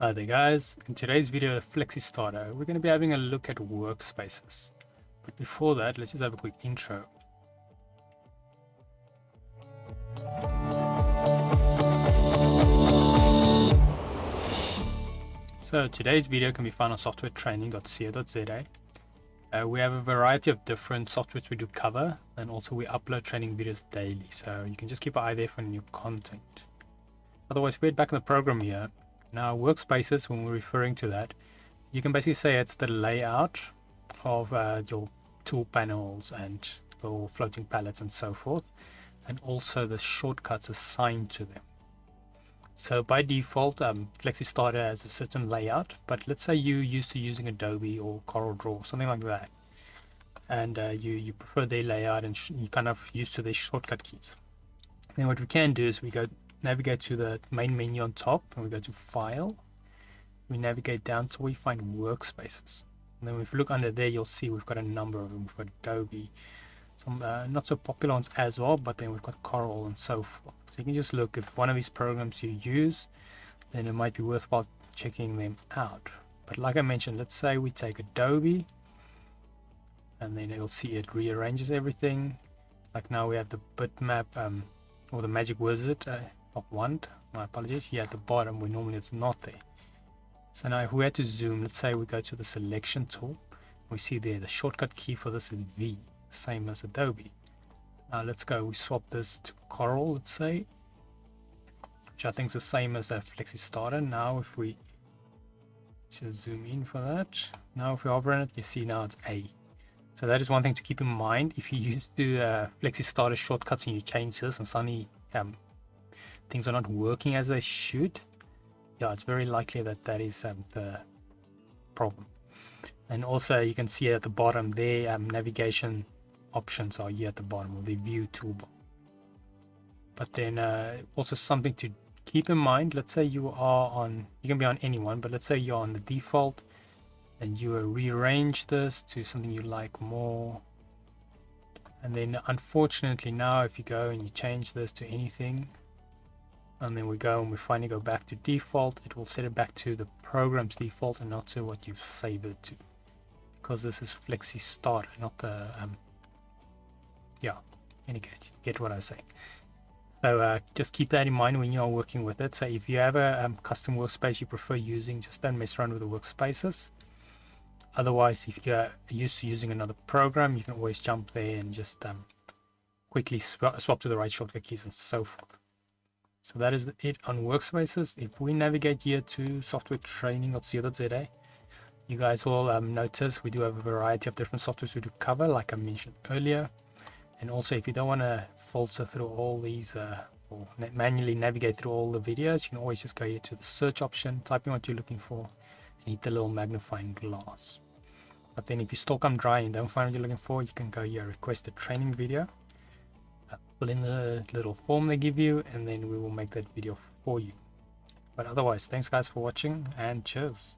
Hi there guys, in today's video of FlexiSTARTER we're going to be having a look at workspaces. But before that, let's just have a quick intro. So today's video can be found on softwaretraining.co.za. We have a variety of different softwares we do cover, and also we upload training videos daily, so you can just keep an eye there for new content. Otherwise, we're back in the program here. Now workspaces, when we're referring to that, you can basically say it's the layout of your tool panels and your floating palettes and so forth, and also the shortcuts assigned to them. So by default, FlexiSTARTER has a certain layout, but let's say you're used to using Adobe or CorelDRAW, something like that, and you prefer their layout and you're kind of used to their shortcut keys. Then what we can do is we go navigate to the main menu on top, and we go to File. We navigate down till we find Workspaces. And then if you look under there, you'll see we've got a number of them. We've got Adobe, some not so popular ones as well, but then we've got Corel and so forth. So you can just look, if one of these programs you use, then it might be worthwhile checking them out. But like I mentioned, let's say we take Adobe, and then you'll see it rearranges everything. Like now we have the bitmap or the magic wizard of wand, my apologies, here at the bottom where normally it's not there. So now if we had to zoom, let's say we go to the selection tool, we see there the shortcut key for this is V, same as Adobe. Now let's go, we swap this to Corel, let's say, which I think is the same as a FlexiSTARTER. Now if we just zoom in for that, now if we hover on it, you see now it's A. So that is one thing to keep in mind. If you used to FlexiSTARTER shortcuts and you change this and suddenly things are not working as they should, yeah, it's very likely that that is the problem. And also you can see at the bottom there, navigation options are here at the bottom of the view toolbar. But then also something to keep in mind, let's say you are on, you can be on any one, but let's say you're on the default and you rearrange this to something you like more. And then unfortunately now if you go and you change this to anything, and then we go and we finally go back to default, it will set it back to the program's default and not to what you've saved it to, because this is FlexiSTARTER, not the yeah, any case, you get what I was saying. So just keep that in mind when you are working with it. So if you have a custom workspace you prefer using, just don't mess around with the workspaces. Otherwise, if you're used to using another program, you can always jump there and just quickly swap to the right shortcut keys and so forth. So that is it on workspaces. If we navigate here to softwaretraining.co.za, you guys will notice we do have a variety of different softwares we do cover, like I mentioned earlier. And also, if you don't want to filter through all these or manually navigate through all the videos, you can always just go here to the search option, type in what you're looking for, and hit the little magnifying glass. But then if you still come dry and don't find what you're looking for, you can go here, request a training video, fill in the little form they give you, and then we will make that video for you. But otherwise, thanks guys for watching, and cheers.